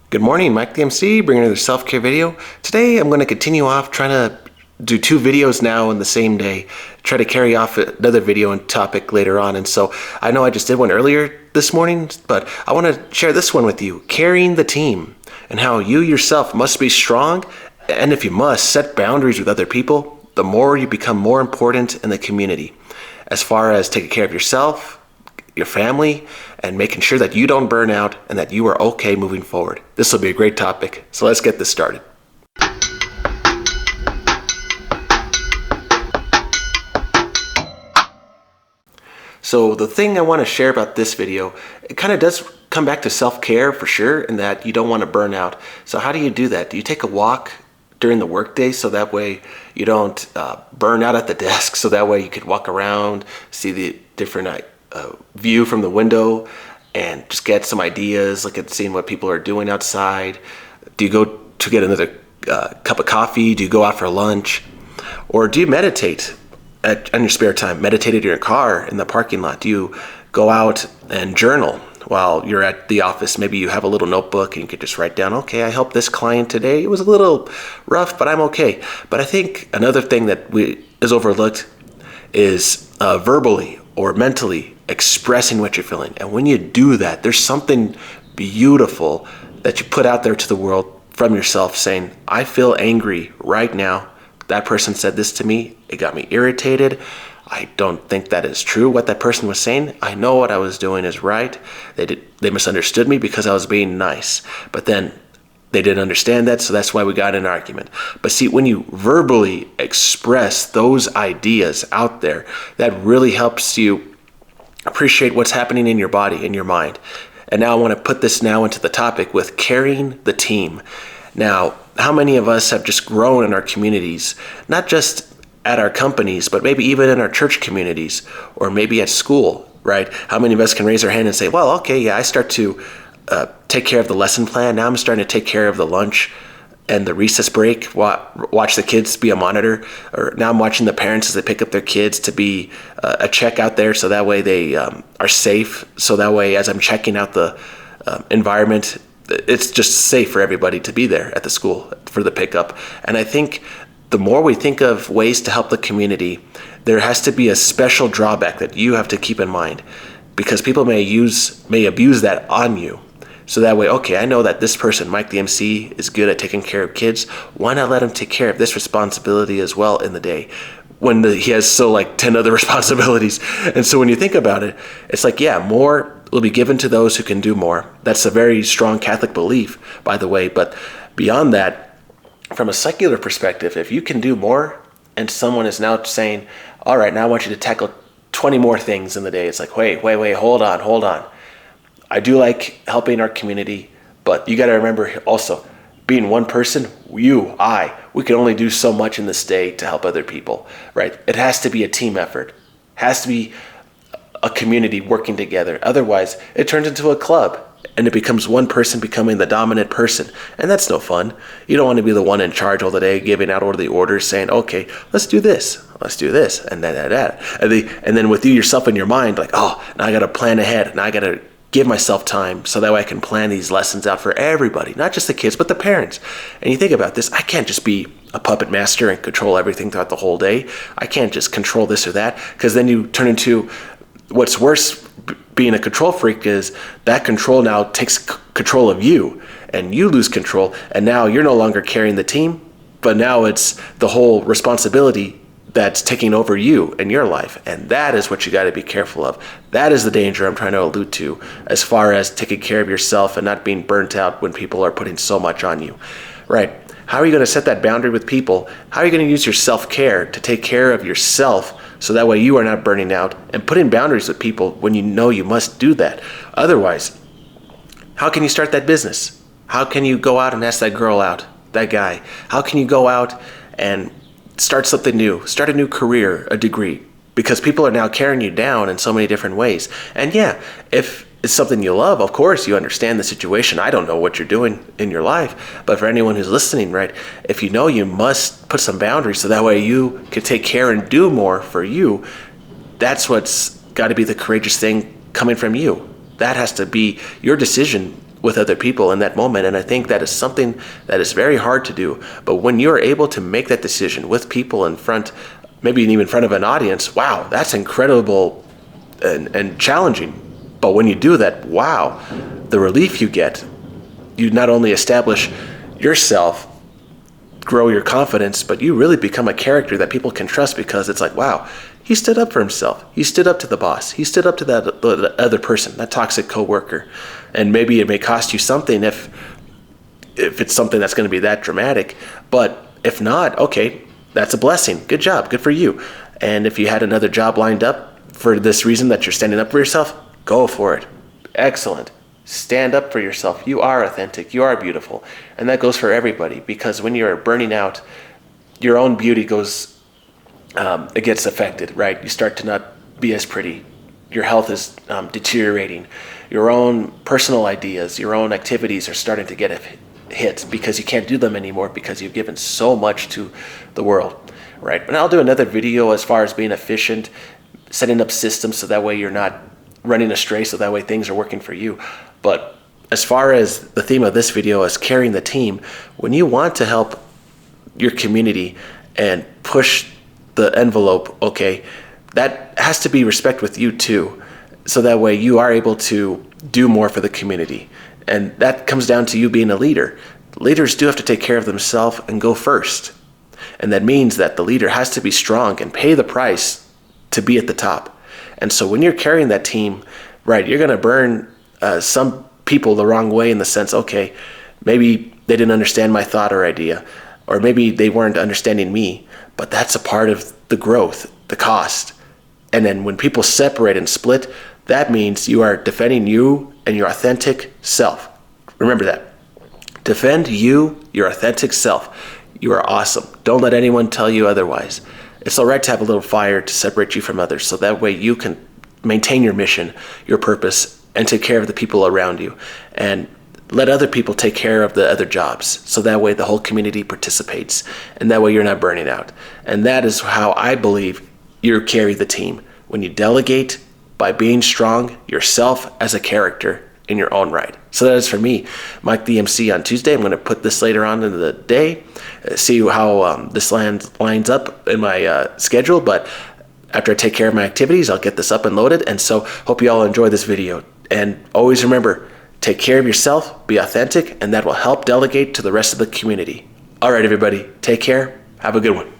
Good morning, Mike the MC, bringing another self-care video. Today I'm going to continue off trying to do two videos now in the same day, try to carry off another video and topic later on. And so I know I just did one earlier this morning, but I want to share this one with you, carrying the team, and how you yourself must be strong, and if you must, set boundaries with other people, the more you become more important in the community, as far as taking care of yourself, your family, and making sure that you don't burn out and that you are okay moving forward. This will be a great topic, so let's get this started. So the thing I want to share about this video, it kind of does come back to self-care for sure, in that you don't want to burn out. So how do you do that? Do you take a walk during the workday so that way you don't burn out at the desk, so that way you could walk around, see the different view from the window and just get some ideas, look at seeing what people are doing outside? Do you go to get another cup of coffee? Do you go out for lunch? Or do you meditate on your spare time? Meditate in your car in the parking lot? Do you go out and journal while you're at the office? Maybe you have a little notebook and you could just write down, okay, I helped this client today. It was a little rough, but I'm okay. But I think another thing that is overlooked is verbally or mentally expressing what you're feeling. And when you do that, there's something beautiful that you put out there to the world from yourself, saying, I feel angry right now. That person said this to me. It got me irritated. I don't think that is true what that person was saying. I know what I was doing is right. They misunderstood me because I was being nice. But then they didn't understand that, so that's why we got in an argument. But see, when you verbally express those ideas out there, that really helps you appreciate what's happening in your body, in your mind. And now I want to put this now into the topic with carrying the team. Now, how many of us have just grown in our communities, not just at our companies, but maybe even in our church communities, or maybe at school, right? How many of us can raise our hand and say, well, okay, yeah, I start to take care of the lesson plan. Now I'm starting to take care of the lunch and the recess break, watch the kids be a monitor, or now I'm watching the parents as they pick up their kids to be a check out there, so that way they are safe, so that way as I'm checking out the environment, it's just safe for everybody to be there at the school for the pickup. And I think the more we think of ways to help the community, there has to be a special drawback that you have to keep in mind, because people may abuse that on you. So that way, okay, I know that this person, Mike the MC, is good at taking care of kids. Why not let him take care of this responsibility as well in the day, when he has 10 other responsibilities? And so when you think about it, it's like, yeah, more will be given to those who can do more. That's a very strong Catholic belief, by the way. But beyond that, from a secular perspective, if you can do more and someone is now saying, all right, now I want you to tackle 20 more things in the day, it's like, wait, hold on. I do like helping our community, but you got to remember also, being one person, we can only do so much in this day to help other people, right? It has to be a team effort. It has to be a community working together. Otherwise, it turns into a club and it becomes one person becoming the dominant person. And that's no fun. You don't want to be the one in charge all the day, giving out all the orders, saying, okay, let's do this, and that. And then with you yourself in your mind, like, oh, now I got to plan ahead. Now I got to give myself time so that way I can plan these lessons out for everybody, not just the kids, but the parents. And you think about this, I can't just be a puppet master and control everything throughout the whole day. I can't just control this or that, because then you turn into what's worse. Being a control freak is that control now takes control of you, and you lose control, and now you're no longer carrying the team, but now it's the whole responsibility that's taking over you and your life. And that is what you got to be careful of. That is the danger I'm trying to allude to, as far as taking care of yourself and not being burnt out when people are putting so much on you, right? How are you going to set that boundary with people? How are you going to use your self-care to take care of yourself, so that way you are not burning out, and putting boundaries with people when you know you must do that? Otherwise, how can you start that business? How can you go out and ask that girl out, that guy? How can you go out and start something new, start a new career, a degree? Because people are now carrying you down in so many different ways. And yeah, if it's something you love, of course you understand the situation. I don't know what you're doing in your life, but for anyone who's listening, right, if you know you must put some boundaries so that way you can take care and do more for you, that's what's got to be the courageous thing coming from you. That has to be your decision with other people in that moment. And I think that is something that is very hard to do. But when you're able to make that decision with people in front, maybe even in front of an audience, wow, that's incredible and challenging. But when you do that, wow, the relief you get, you not only establish yourself, grow your confidence, but you really become a character that people can trust, because it's like, wow, he stood up for himself. He stood up to the boss. He stood up to the other person, that toxic coworker. And maybe it may cost you something if it's something that's going to be that dramatic. But if not, okay, that's a blessing. Good job. Good for you. And if you had another job lined up for this reason that you're standing up for yourself, go for it. Excellent. Stand up for yourself. You are authentic. You are beautiful. And that goes for everybody, because when you're burning out, your own beauty it gets affected, right? You start to not be as pretty. Your health is deteriorating. Your own personal ideas, your own activities are starting to get hit because you can't do them anymore because you've given so much to the world, right? And I'll do another video as far as being efficient, setting up systems so that way you're not running astray, so that way things are working for you. But as far as the theme of this video is carrying the team, when you want to help your community and push the envelope, okay, that has to be respect with you too, so that way you are able to do more for the community. And that comes down to you being a leader. Leaders do have to take care of themselves and go first. And that means that the leader has to be strong and pay the price to be at the top. And so when you're carrying that team, right, you're going to burn some people the wrong way, in the sense, okay, maybe they didn't understand my thought or idea, or maybe they weren't understanding me, but that's a part of the growth, the cost. And then when people separate and split, that means you are defending you and your authentic self. Remember that. Defend you, your authentic self. You are awesome. Don't let anyone tell you otherwise. It's all right to have a little fire to separate you from others, so that way you can maintain your mission, your purpose, and take care of the people around you. And let other people take care of the other jobs, so that way the whole community participates, and that way you're not burning out. And that is how I believe you carry the team, when you delegate by being strong yourself as a character in your own right. So that is for me, Mike the MC on Tuesday. I'm going to put this later on in the day, see how this lines up in my schedule. But after I take care of my activities, I'll get this up and loaded. And so hope you all enjoy this video. And always remember, take care of yourself, be authentic, and that will help delegate to the rest of the community. All right, everybody, take care. Have a good one.